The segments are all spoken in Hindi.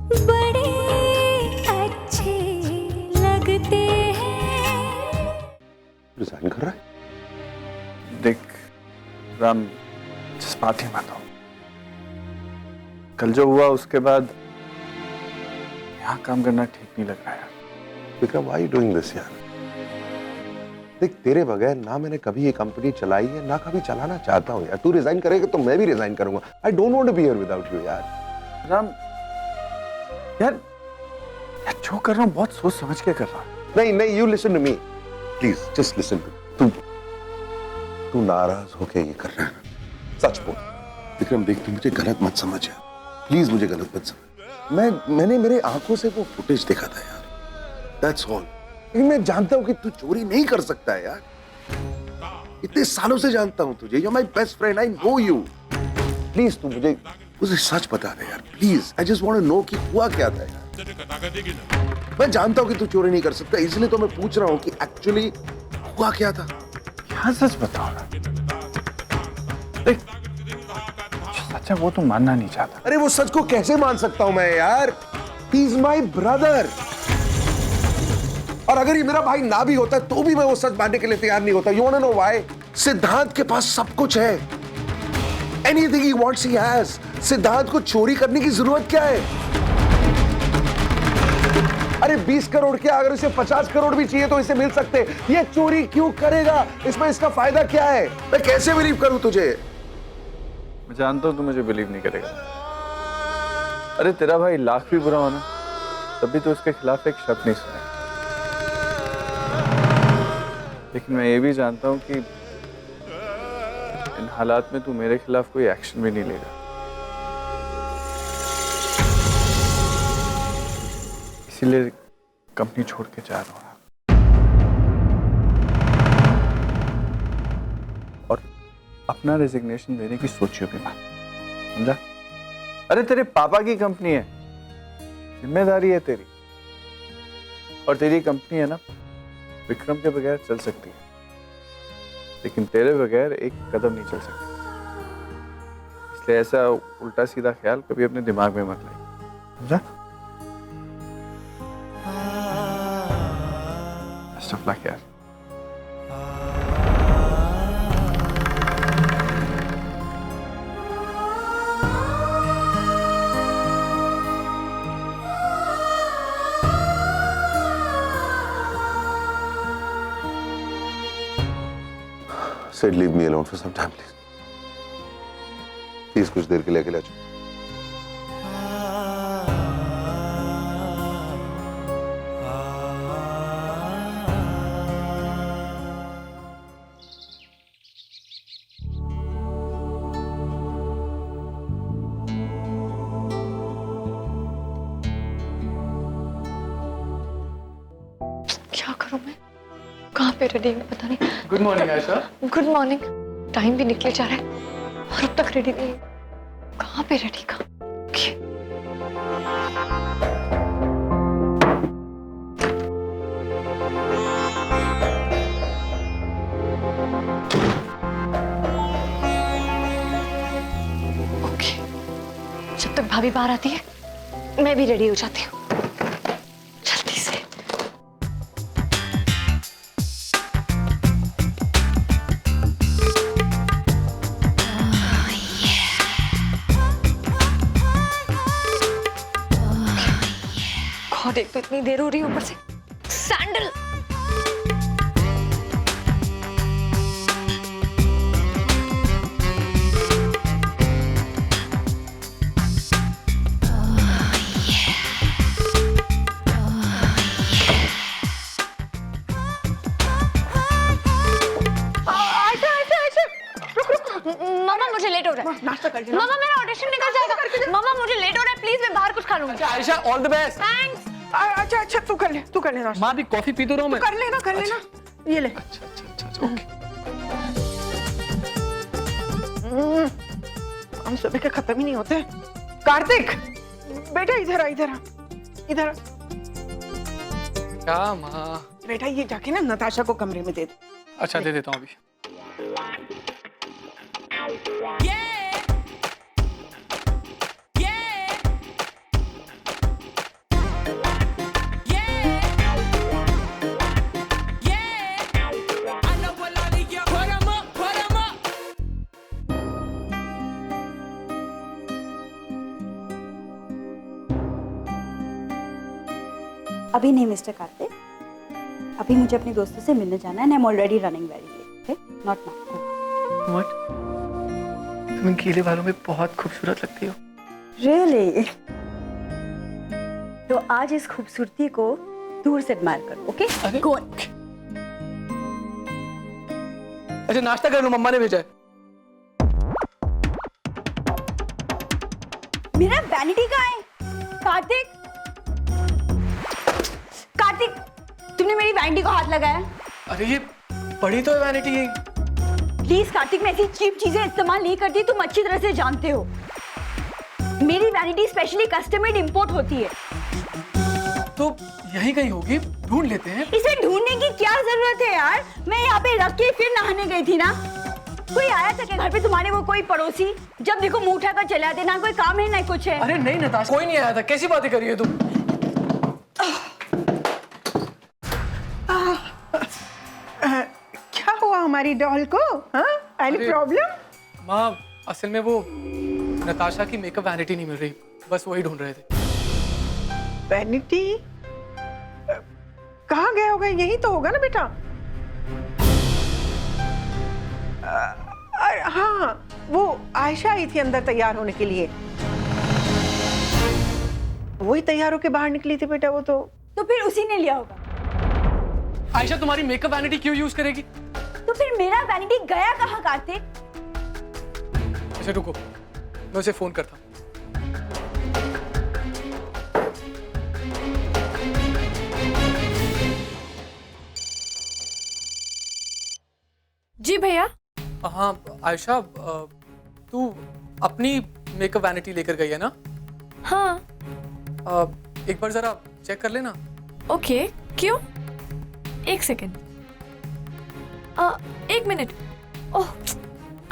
बड़े अच्छे लगते हैं। रिजाइन कर रहा है? देख राम, जज्बाती मत हो। कल जो हुआ उसके बाद यहाँ काम करना ठीक नहीं लग रहा है। Vikram, why you doing this यार? देख, तेरे बगैर ना मैंने कभी ये कंपनी चलाई है ना कभी चलाना चाहता हूँ यार। तू रिजाइन करेगा तो मैं भी रिजाइन करूंगा। I don't want to be here without you यार। राम यार, जो कर रहा हूँ बहुत सोच समझ के कर रहा हूँ। नहीं नहीं, you listen to me please, just listen to. तू नाराज होके ये कर रहा है ना? सच बोल विक्रम। देख, तू मुझे गलत मत समझ यार, प्लीज मुझे गलत मत समझ। मैंने मेरे आंखों से वो फुटेज देखा था यार, दैट्स ऑल। लेकिन मैं जानता हूं कि तू चोरी नहीं कर सकता है यार। इतने सालों से जानता हूं तुझे, you are my best friend, I know you. Please तू मुझे सच बता दे यार, please. I just want to know कि हुआ क्या था यार। मैं जानता हूं कि तू चोरी नहीं कर सकता, इसलिए तो मैं पूछ रहा हूं कि एक्चुअली हुआ क्या था। क्या सच बताओ ना? देख, सच है वो तो मानना नहीं चाहता। अरे वो सच को कैसे मान सकता हूं मैं यार? He is my brother. और अगर ये मेरा भाई ना भी होता तो भी मैं वो सच मानने के लिए तैयार नहीं होता। You want to know why? Siddhant के पास सब कुछ है। Anything he wants he has. Siddhant को चोरी करने की जरूरत क्या है? अरे 20 करोड़ क्या, अगर इसे 50 करोड़ भी चाहिए तो इसे मिल सकते। ये चोरी क्यों करेगा? इसमें इसका फायदा क्या है? मैं कैसे बिलीव करूं तुझे? मैं जानता हूं तू मुझे बिलीव नहीं करेगा। अरे तेरा भाई लाख भी बुरा होना तभी तो उसके खिलाफ एक शब्द नहीं सुना। लेकिन मैं ये भी जानता हूं कि इन हालात में तू मेरे खिलाफ कोई एक्शन भी नहीं लेगा। इसीलिए कंपनी छोड़ के जा रहा हूं और अपना रेजिग्नेशन देने की सोचियो भी मत, समझा? अरे तेरे पापा की कंपनी है, जिम्मेदारी है तेरी। और तेरी कंपनी है ना, विक्रम के बगैर चल सकती है, लेकिन तेरे बगैर एक कदम नहीं चल सकती। इसलिए ऐसा उल्टा सीधा ख्याल कभी अपने दिमाग में मत लाई, समझा? बेस्ट ऑफ लक यार। Said leave me alone for some time, please. Please कुछ देर के लिए अकेला छोड़। क्या करूं मैं? कहाँ पे रेडी हूँ पता नहीं। Good morning Ayesha. Good morning. Time भी निकले जा रहा है और अब तक रेडी नहीं। कहाँ पे रेडी? कहाँ? ओके, जब तक भाभी बाहर आती है मैं भी रेडी हो जाती हूँ जल्दी से। देख तो इतनी देर हो रही है, ऊपर से सैंडल। मामा मुझे लेट हो रहा है। नाश्ता कर मामा मेरा ऑडिशन निकल जाएगा। मामा मुझे लेट हो रहा है, प्लीज मैं बाहर कुछ खा लूंगी। अच्छा Ayesha, all the best. Thanks. अच्छा अच्छा, तू कर ले नाश्ता। माँ भी कॉफी पी तो रहा हूँ मैं। कर लेना ये ले। अच्छा ओके। हम सुबह के खत्म ही नहीं होते। कार्तिक बेटा इधर आ। क्या माँ? बेटा ये जाके ना नताशा को कमरे में दे दे। अच्छा दे देता हूँ अभी। अभी नहीं मिस्टर कार्तिक, अभी मुझे अपने दोस्तों से मिलने जाना है। I am already running very late, okay? Not now. What? तुम इन गीले बालों में बहुत खूबसूरत लगती हो। रियली? तो आज इस खूबसूरती को दूर से एडमायर करो, ओके? अरे गो। अच्छा नाश्ता कर लो, मम्मा ने भेजा है। मेरा वैनिटी कहाँ है? कार्तिक, कार्तिक, तुमने मेरी वैनिटी को हाथ लगाया? अरे ये बड़ी तो है वैनिटी ये। प्लीज कार्तिक, मैं ऐसी चीप चीजें इस्तेमाल नहीं करती, तुम अच्छी तरह से जानते हो। मेरी vanity specially custom made import होती है। तो यहीं कहीं होगी, ढूंढ लेते हैं। इसे ढूंढने की क्या जरूरत है यार? मैं यहाँ पे रख के फिर नहाने गई थी ना। कोई आया था क्या घर पे तुम्हारे? वो कोई पड़ोसी? जब देखो मुंह उठाकर चले आते, ना कोई काम है ना कुछ है। अरे नहीं नताशा, कोई नहीं आया था। कैसी बातें कर रही है तुम? क्या हुआ हमारी डॉल को? हाँ, एनी अरे- प्रॉब्लम? माँ असल में वो नताशा की मेकअप वैनिटी नहीं मिल रही, बस वही ढूंढ रहे थे। वैनिटी कहाँ गया होगा? यही तो होगा ना बेटा। हाँ, वो आयशा आई थी अंदर तैयार होने के लिए। वही तैयार होके बाहर निकली थी बेटा वो तो फिर उसी ने लिया होगा। आयशा तुम्हारी मेकअप वैनिटी क्यों यूज करेगी? तो फिर मेरा वैनिटी गया कहाँ कार्तिक? अच्छा रुको, मैं उसे फोन करता हूँ। जी भैया। हाँ आयशा, तू अपनी मेकअप वैनिटी लेकर गई है ना? हाँ। एक बार जरा चेक कर लेना। ओके, क्यों? एक सेकेंड, एक minute. Oh,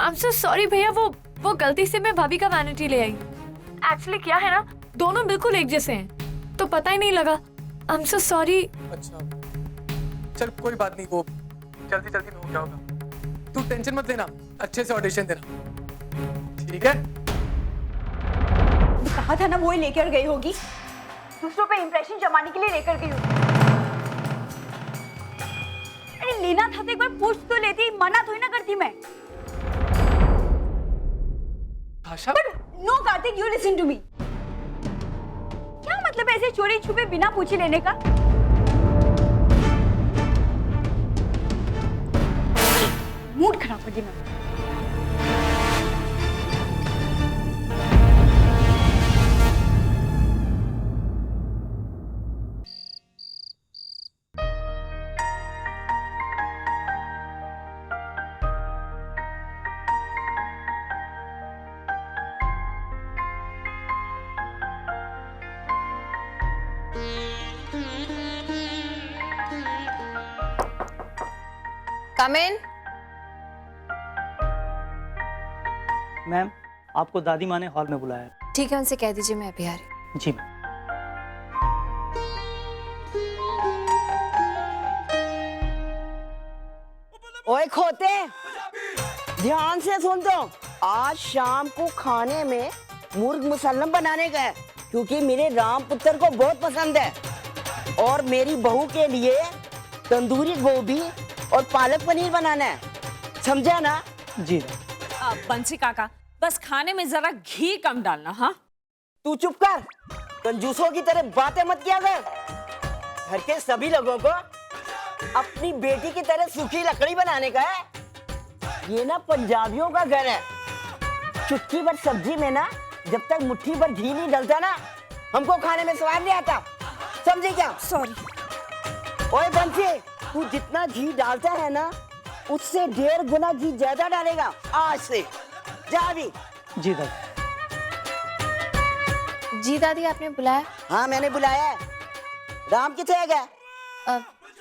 I am so sorry भैया, वो गलती से मैं भाभी का वैनिटी ले आई। एक्चुअली क्या है ना, दोनों बिल्कुल एक जैसे हैं, तो पता ही नहीं लगा। I am so sorry. अच्छा चल कोई बात नहीं, वो जल्दी जल्दी में हो गया होगा। तू टेंशन मत लेना, अच्छे से ऑडिशन देना, ठीक है? कहा था ना वो ही लेकर गई होगी, दूसरों पे इंप्रेशन जमाने के लिए लेकर गई होगी। अरे लेना था तो एक बार पूछ तो लेती, मना थोड़ी ना करती मैं। Asha, no Kartik, you listen to me. क्या मतलब ऐसे चोरी छुपे बिना पूछे लेने का? मूड खराब कर दी मैं। कम इन। मैम, आपको दादी माँ ने हॉल में बुलाया है। ठीक है, उनसे कह दीजिए मैं अभी आ रही। जी मैम। ओए खोते, ध्यान से सुन। तो आज शाम को खाने में मुर्ग मुसल्लम बनाने का है, क्योंकि मेरे राम पुत्र को बहुत पसंद है। और मेरी बहू के लिए तंदूरी गोभी और पालक पनीर बनाना है, समझा ना? जी। बंसी काका, बस खाने में जरा घी कम डालना। हाँ, तू चुप कर, कंजूसों की तरह बातें मत किया कर। घर के सभी लोगों को अपनी बेटी की तरह सूखी लकड़ी बनाने का है। ये ना पंजाबियों का घर है। चुटकी भर सब्जी में ना जब तक मुट्ठी भर घी नहीं डलता ना, हमको खाने में स्वाद नहीं आता, समझे क्या? सॉरी। ओए बंसी, तू जितना घी डालता है ना, उससे 1.5 गुना घी ज्यादा डालेगा आज से। जा भी। जी दादी। जी दादी, आपने बुलाया? हाँ मैंने बुलाया है। राम किथे गया?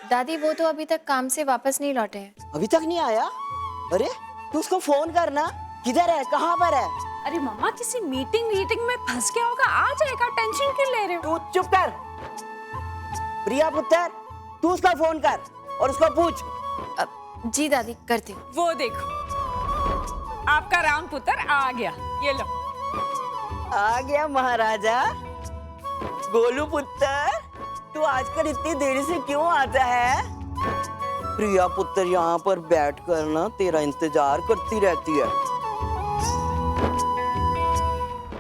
दादी वो तो अभी तक काम से वापस नहीं लौटे हैं। अभी तक नहीं आया? अरे तू उसको फोन करना, किधर है, कहाँ पर है? अरे मम्मा, किसी मीटिंग में फंस गया होगा, आ जाएगा, टेंशन क्यों ले रहे हो? तू चुप कर। प्रिया पुत्र, तू उसका फोन कर और उसको पूछ। जी दादी, करती हूँ। वो देखो, आपका राम पुत्र आ गया। ये लो। आ गया महाराजा। गोलू पुत्र, तू आजकल इतनी देरी से क्यों आता है? प्रिया पुत्र यहाँ पर बैठ कर ना तेरा इंतजार करती रहती है।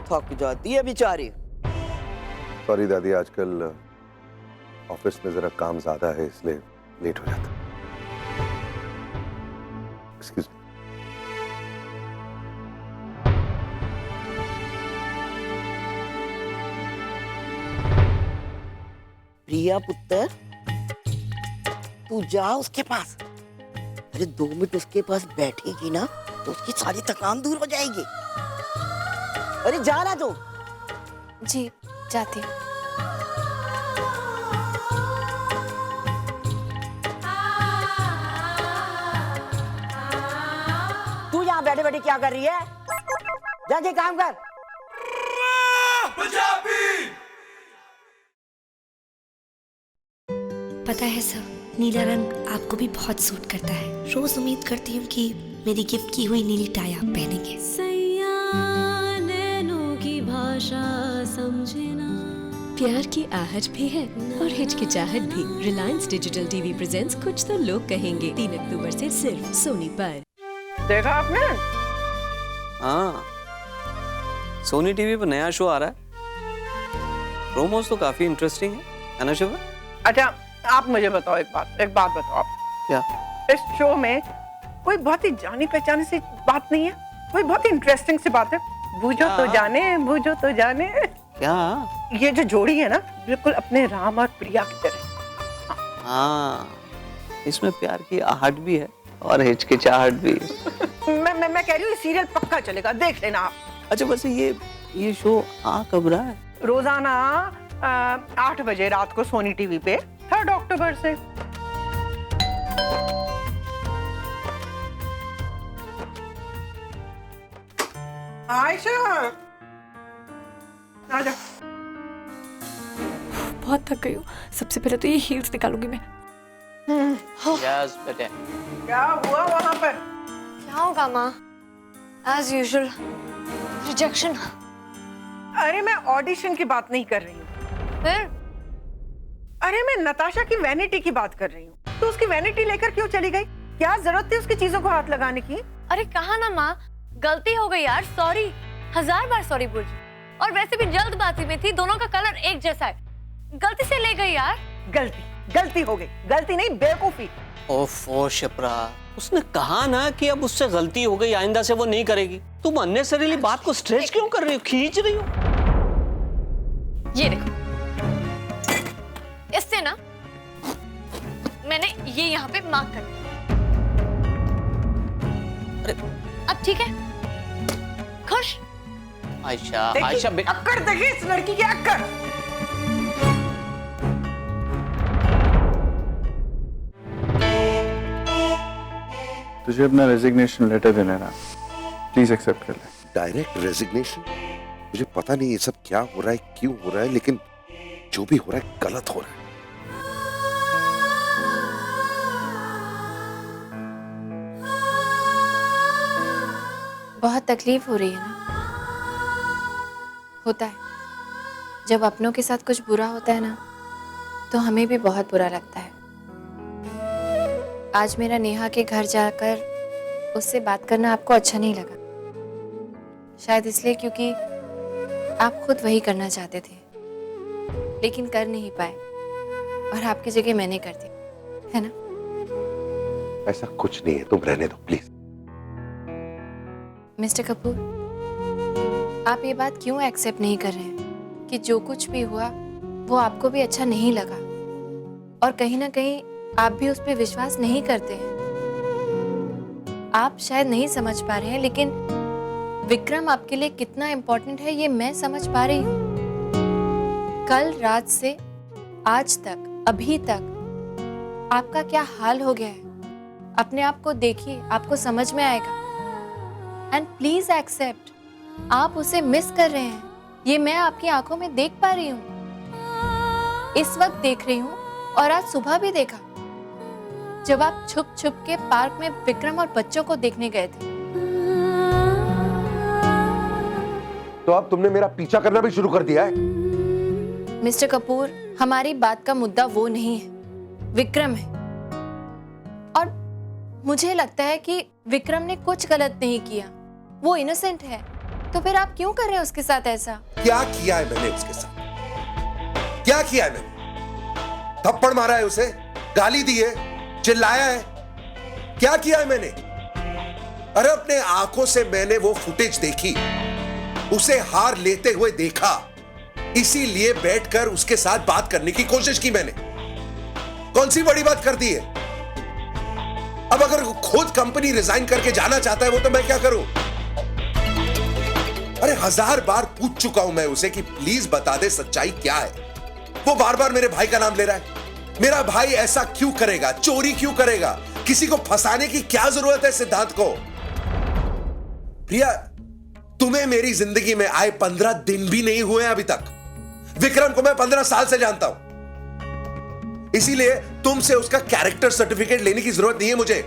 थक जाती है बेचारी। सॉरी दादी, आजकल ऑफिस में जरा काम ज्यादा है इसलिए लेट हो जाता। Excuse me. प्रिया पुत्र, तू जा उसके पास। अरे 2 मिनट उसके पास बैठेगी ना तो उसकी सारी थकान दूर हो जाएगी। अरे जा ना तू। जी जाती हूँ। तू यहाँ बैठे बैठे क्या कर रही है? जाके काम कर। पता है सर, नीला रंग आपको भी बहुत सूट करता है। रोज उम्मीद करती हूँ कि मेरी गिफ्ट की हुई नीली टाई आप पहनेंगे। नैनों की भाषा समझना, प्यार की आहट भी है और हिचकिचाहट भी। रिलायंस डिजिटल टीवी प्रेजेंट्स कुछ तो लोग कहेंगे 3 अक्टूबर से सिर्फ सोनी पर। देखा आपने? हाँ, सोनी टीवी पर नया शो आ रहा है। प्रोमोस तो काफी इंटरेस्टिंग है ना शिवा? अच्छा आप मुझे बताओ एक बात बताओ आप। क्या? इस शो में कोई बहुत ही जानी पहचानी सी बात नहीं है? कोई बहुत ही इंटरेस्टिंग सी बात है? बूझो तो जाने। क्या? ये जो जोड़ी है ना, बिल्कुल अपने राम और प्रिया की तरह। हाँ, इसमें प्यार की आहट भी है और हिचकिचाहट भी। मैं कह रही हूँ सीरियल पक्का चलेगा, देख लेना आप। अच्छा वैसे ये शो आ कब रहा है? रोजाना 8 बजे रात को सोनी टीवी पे 3 अक्टूबर से। आयशा आजा। बहुत थक गई हूँ। सबसे पहले तो ये हील्स निकालूंगी मैं। यस बेटे। क्या हुआ वहाँ पर? क्या होगा माँ? As usual rejection. अरे मैं ऑडिशन की बात नहीं कर रही हूँ। फिर? अरे मैं नताशा की वैनिटी की बात कर रही हूँ। तो उसकी वैनिटी लेकर क्यों चली गई? क्या जरूरत थी उसकी चीजों को हाथ लगाने की? अरे कहा ना माँ, गलती हो गई यार, सॉरी। 1000 बार सॉरी बोल। और वैसे भी जल्दबाजी में थी, दोनों का कलर एक जैसा है, गलती से ले गई यार। गलती हो गई। गलती नहीं, बेवकूफी। ओफो शिप्रा, उसने कहा ना कि अब उससे गलती हो गई, आइंदा से वो नहीं करेगी। तुम अननेसेसरीली बात को स्ट्रेच क्यों कर रही हो, खींच रही हो? ये देखो, इससे ना मैंने ये यहाँ पे मार्क कर दिया। अब ठीक है? खुश? आयशा अक्कड़ देखिए इस लड़की की अक्कड़। तुझे अपना रेजिग्नेशन लेटर देना ना, प्लीज एक्सेप्ट कर ले। Direct resignation? मुझे पता नहीं ये सब क्या हो रहा है, क्यों हो रहा है, लेकिन जो भी हो रहा है गलत हो रहा है। बहुत तकलीफ हो रही है ना? होता है, जब अपनों के साथ कुछ बुरा होता है ना तो हमें भी बहुत बुरा लगता है। आज मेरा नेहा के घर जाकर उससे बात करना आपको अच्छा नहीं लगा, शायद इसलिए क्योंकि आप खुद वही करना चाहते थे लेकिन कर नहीं पाए और आपकी जगह मैंने कर दी, है ना? ऐसा कुछ नहीं है, तुम रहने दो प्लीज। मिस्टर कपूर, आप ये बात क्यों एक्सेप्ट नहीं कर रहे हैं कि जो कुछ भी हुआ वो आपको भी अच्छा नहीं लगा और कहीं ना कहीं आप भी उस पर विश्वास नहीं करते हैं। आप शायद नहीं समझ पा रहे हैं लेकिन विक्रम आपके लिए कितना इम्पोर्टेंट है ये मैं समझ पा रही हूँ। कल रात से आज तक, अभी तक आपका क्या हाल हो गया है, अपने आप को देखिए, आपको समझ में आएगा। एंड प्लीज एक्सेप्ट, आप उसे मिस कर रहे हैं, ये मैं आपकी आंखों में देख पा रही हूँ। इस वक्त देख रही हूँ और आज सुबह भी देखा जब आप छुप छुप के पार्क में विक्रम और बच्चों को देखने गए थे। तो अब तुमने मेरा पीछा करना भी शुरू कर दिया है? मिस्टर कपूर, हमारी बात का मुद्दा वो नहीं है, विक्रम है। और मुझे लगता है कि विक्रम ने कुछ गलत नहीं किया, वो इनोसेंट है। तो फिर आप क्यों कर रहे हैं उसके साथ ऐसा? क्या किया है मैंने उसके साथ? क्या किया है मैंने? थप्पड़ मारा है उसे, गाली दी है, चिल्लाया है? क्या किया है मैंने? अरे अपने आंखों से मैंने वो फुटेज देखी, उसे हार लेते हुए देखा, इसीलिए बैठकर उसके साथ बात करने की कोशिश की मैंने। कौन सी बड़ी बात कर दी है? अब अगर खुद कंपनी रिजाइन करके जाना चाहता है वो, तो मैं क्या करूं? अरे 1000 बार पूछ चुका हूं मैं उसे कि प्लीज बता दे सच्चाई क्या है। वो बार बार मेरे भाई का नाम ले रहा है। मेरा भाई ऐसा क्यों करेगा? चोरी क्यों करेगा? किसी को फंसाने की क्या जरूरत है सिद्धांत को? प्रिया, तुम्हें मेरी जिंदगी में आए 15 दिन भी नहीं हुए अभी तक। विक्रम को मैं 15 साल से जानता हूं, इसीलिए तुमसे उसका कैरेक्टर सर्टिफिकेट लेने की जरूरत नहीं है मुझे।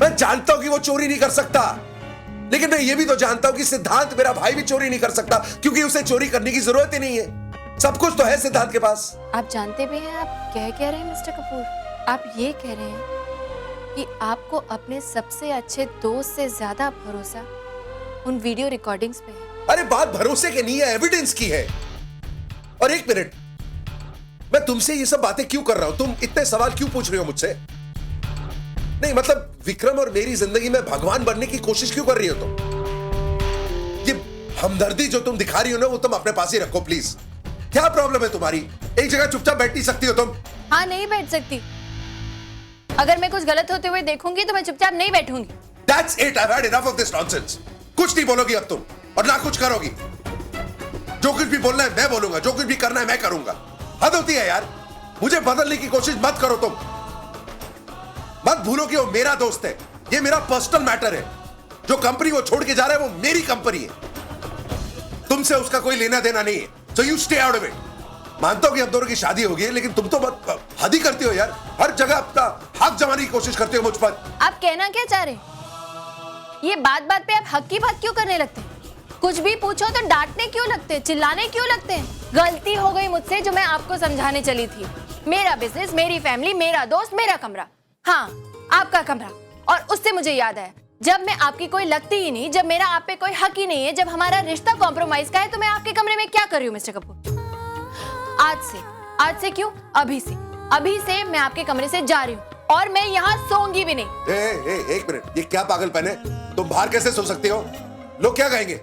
मैं जानता हूं कि वो चोरी नहीं कर सकता, लेकिन मैं ये भी तो जानता हूं कि सिद्धांत मेरा भाई भी चोरी नहीं कर सकता, क्योंकि उसे चोरी करने की जरूरत ही नहीं है। सब कुछ तो है सिद्धांत के पास। आप जानते भी हैं आप कह रहे हैं मिस्टर कपूर? आप ये कह रहे हैं कि आपको अपने सबसे अच्छे दोस्त से ज्यादा भरोसा उन वीडियो रिकॉर्डिंग्स पे है। अरे बात भरोसे की नहीं है, एविडेंस की है। और एक मिनट, मैं तुमसे ये सब बातें क्यों कर रहा हूं? तुम इतने सवाल क्यों पूछ रही हो मुझसे? नहीं मतलब विक्रम और मेरी जिंदगी में भगवान बनने की कोशिश क्यों कर रही हो तुम? ये हमदर्दी जो तुम दिखा रही हो ना, वो तुम अपने पास ही रखो प्लीज। क्या प्रॉब्लम है तुम्हारी? एक जगह चुपचाप बैठ नहीं सकती हो तुम? हाँ, नहीं बैठ सकती। अगर मैं कुछ गलत होते हुए देखूंगी तो मैं चुपचाप नहीं बैठूंगी। That's it, I've had enough of this nonsense. कुछ नहीं बोलोगी अब तुम, और ना कुछ करोगी। जो कुछ भी बोलना है मैं बोलूंगा, जो कुछ भी करना है मैं करूंगा। हद होती है यार, मुझे बदलने की कोशिश मत करो तुम। मत भूलो कि वो मेरा दोस्त है, ये मेरा पर्सनल मैटर है। जो कंपनी वो छोड़ के जा रहा है वो मेरी कंपनी है, तुमसे उसका कोई लेना देना नहीं है। So you stay out of it. मानता हूं कि हम दोनों की शादी होगी, लेकिन तुम तो हद ही करती हो यार। हर जगह अपना हक जमाने की कोशिश करते हो मुझ पर। आप कहना क्या चाह रहे हैं? ये बात बात पे आप हक की बात क्यों करने लगते हैं? कुछ भी पूछो तो डांटने क्यों लगते हैं, चिल्लाने क्यों लगते हैं? गलती हो गई मुझसे जो मैं आपको समझाने चली थी। मेरा बिजनेस, मेरी फैमिली, मेरा दोस्त, मेरा कमरा। हाँ, आपका कमरा। और उससे मुझे याद आया, जब मैं आपकी कोई लगती ही नहीं, जब मेरा आप पे कोई हक ही नहीं है, जब हमारा रिश्ता कॉम्प्रोमाइज का है, तो मैं आपके कमरे में क्या कर रही हूँ मिस्टर कपूर? आज से क्यों? अभी से मैं आपके कमरे से जा रही हूँ, और मैं यहाँ सोऊंगी भी नहीं। एक मिनट, ये क्या पागलपन है? तुम बाहर कैसे सो सकती हो? लोग क्या कहेंगे?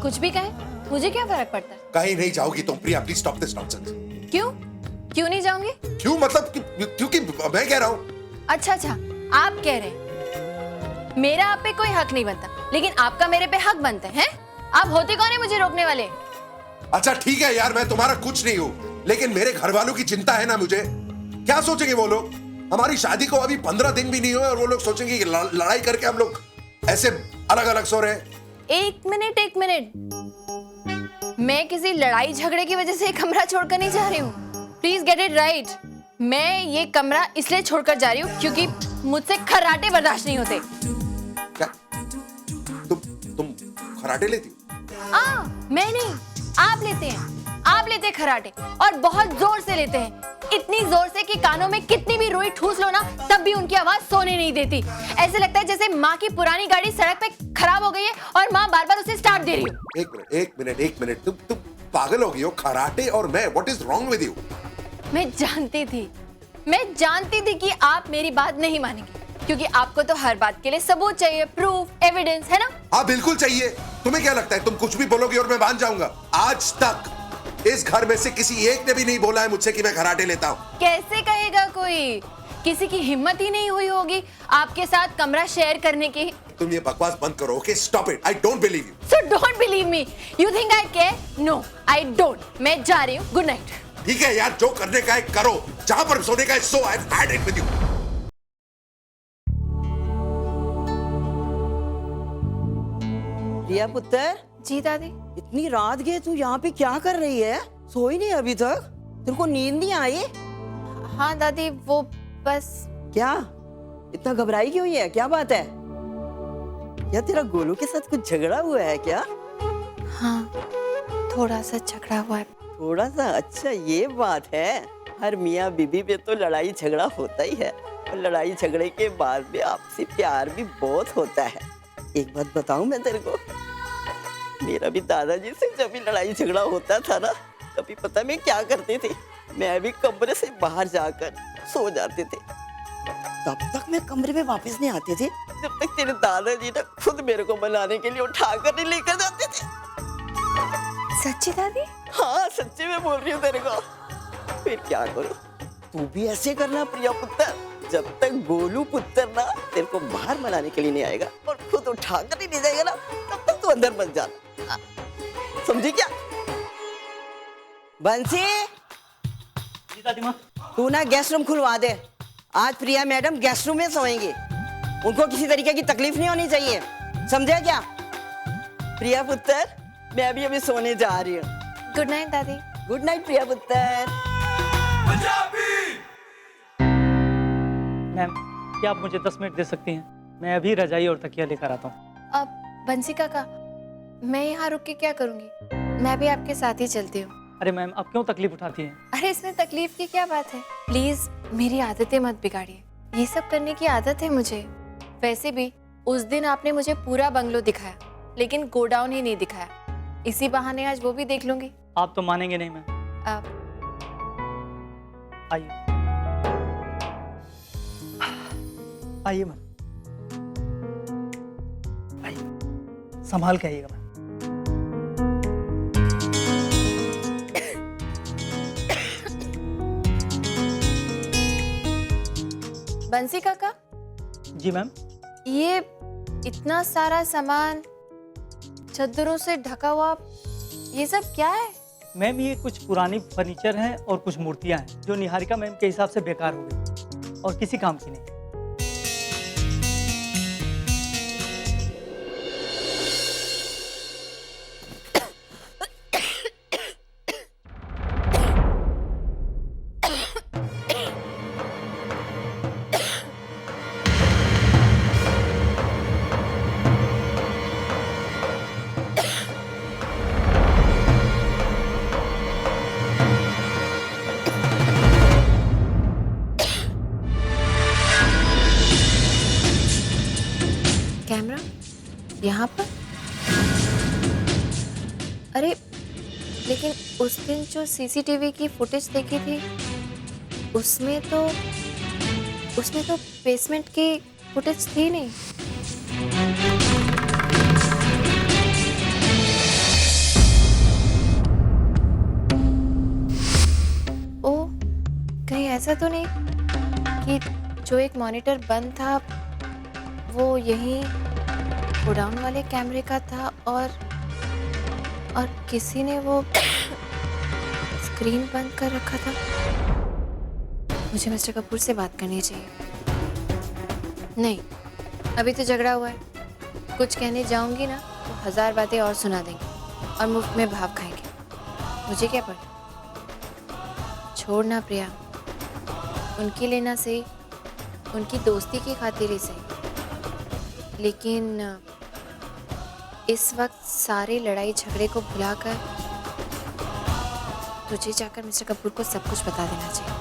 कुछ भी कहें, मुझे क्या फर्क पड़ता है? कहीं नहीं जाओगी तुम प्रिया, प्लीज स्टॉप दिस नॉनसेंस। क्यों नहीं जाऊंगी? क्यों मतलब? क्योंकि मैं कह रहा हूँ। अच्छा, आप कह रहे हैं मेरा आप पे कोई हक नहीं बनता, लेकिन आपका मेरे पे हक बनता है? आप होते कौन है मुझे रोकने वाले? अच्छा ठीक है यार, मैं तुम्हारा कुछ नहीं हूँ, लेकिन मेरे घर वालों की चिंता है ना मुझे। क्या सोचेंगे वो लोग? हमारी शादी को अभी 15 दिन भी नहीं हुए और वो लोग सोचेंगे कि लड़ाई करके हम लोग ऐसे अलग अलग सो रहे हैं। एक मिनट, मैं किसी लड़ाई झगड़े की वजह से कमरा छोड़कर नहीं जा रही हूँ। Please get it right. मैं ये कमरा इसलिए छोड़कर जा रही हूँ क्योंकि मुझसे खर्राटे बर्दाश्त नहीं होते। क्या? तुम खर्राटे लेती हो? मैं नहीं, आप लेते हैं। आप लेते खर्राटे, और बहुत जोर से लेते हैं। इतनी जोर से कि कानों में कितनी भी रुई ठूस लो ना, तब भी उनकी आवाज सोने नहीं देती। ऐसे लगता है जैसे माँ की पुरानी गाड़ी सड़क पे खराब हो गई है और माँ बार बार उसे स्टार्ट दे रही हो। एक मिनट, तुम पागल हो गई हो? खर्राटे और मैं, what is wrong with you? मैं जानती थी कि आप मेरी बात नहीं मानेंगे, क्योंकि आपको तो हर बात के लिए सबूत चाहिए, प्रूफ, एविडेंस, है ना? हाँ बिल्कुल चाहिए। तुम्हें क्या लगता है तुम कुछ भी बोलोगी और मैं मान जाऊंगा? आज तक इस घर में से किसी एक ने भी नहीं बोला है मुझसे कि मैं खर्राटे लेता हूँ। कैसे कहेगा कोई? किसी की हिम्मत ही नहीं हुई होगी आपके साथ कमरा शेयर करने की। तुम ये बकवास बंद करो, okay? Stop it, I don't believe you. So don't believe me, you think I care? No, I don't. मैं जा रही हूँ, गुड नाइट। ठीक है यार, जो करने का है करो, जहां पर सोने का है सो। I have had it with you. Riya पुत्र। जी दादी। इतनी रात गए तू यहाँ पे क्या कर रही है? सोई नहीं अभी तक? तेरे को नींद नहीं आई? हाँ दादी, वो बस। क्या इतना घबराई क्यों है? क्या बात है? या तेरा गोलू के साथ कुछ झगड़ा हुआ है क्या? हाँ, थोड़ा सा झगड़ा हुआ है। थोड़ा सा, अच्छा ये बात है। हर मियाँ बीबी पे तो लड़ाई झगड़ा होता ही है, और लड़ाई झगड़े के बाद भी आपसी प्यार भी बहुत होता है। एक बात बताऊं मैं तेरे को, मेरा भी दादाजी से जब भी लड़ाई झगड़ा होता था ना, तभी पता मैं क्या करती थी, मैं भी कमरे से बाहर जाकर सो जाते थे। तब तक मैं कमरे में वापस नहीं आती थी जब तक तेरे दादाजी ना खुद मेरे को मनाने के लिए उठाकर नहीं लेकर जाते थे। सच्ची दादी? हाँ सच्ची में बोल रही हूँ तेरे को। फिर क्या करूँ, तू भी ऐसे करना प्रिया पुत्र, जब तक गोलू पुत्र ना तेरे को बाहर मनाने के लिए नहीं आएगा और खुद उठाकर ही नहीं जाएगा ना, तब तक तू अंदर मत जाना, समझी क्या? बंसी, जी दादी माँ। तू ना गेस्ट रूम खुलवा दे। आज प्रिया मैडम गेस्ट रूम में सोएंगी, उनको किसी तरीके की तकलीफ नहीं होनी चाहिए, समझे क्या? प्रिया पुत्र, मैं भी अभी सोने जा रही हूँ। गुड नाइट दादी। गुड नाइट प्रिया पुत्र। मैम, क्या आप मुझे 10 मिनट दे सकती हैं? मैं अभी रजाई और तकिया लेकर आता हूँ। अब बंसी काका, मैं यहाँ रुक के क्या करूँगी? मैं भी आपके साथ ही चलती हूँ। अरे मैम, आप क्यों तकलीफ उठाती हैं? अरे इसमें तकलीफ की क्या बात है? प्लीज मेरी आदतें मत बिगाड़िए, ये सब करने की आदत है मुझे। वैसे भी उस दिन आपने मुझे पूरा बंगलो दिखाया, लेकिन गोडाउन ही नहीं दिखाया। इसी बहाने आज वो भी देख लूंगी। आप तो मानेंगे नहीं मैम। आइए आइए मैम, आइए, संभाल के आइएगा मैम। बंसी काका। जी मैम। ये इतना सारा सामान चद्दरों से ढका हुआ, ये सब क्या है? मैम, ये कुछ पुरानी फर्नीचर हैं और कुछ मूर्तियां हैं जो निहारिका मैम के हिसाब से बेकार हो गई और किसी काम की नहीं। कैमरा यहाँ पर? अरे लेकिन उस दिन जो सीसीटीवी की फुटेज देखी थी, उसमें तो बेसमेंट की फुटेज थी नहीं। ओ, कहीं ऐसा तो नहीं कि जो एक मॉनिटर बंद था वो यही गोडाउन वाले कैमरे का था और किसी ने वो स्क्रीन बंद कर रखा था? मुझे मिस्टर कपूर से बात करनी चाहिए। नहीं, अभी तो झगड़ा हुआ है, कुछ कहने जाऊंगी ना तो 1000 बातें और सुना देंगे और मुफ्त में भाव खाएंगे। मुझे क्या पड़ा? छोड़ना प्रिया, उनकी लेना सही, उनकी दोस्ती की खातिर ही सही, लेकिन इस वक्त सारे लड़ाई झगड़े को भुलाकर तुझे जाकर मिस्टर कपूर को सब कुछ बता देना चाहिए।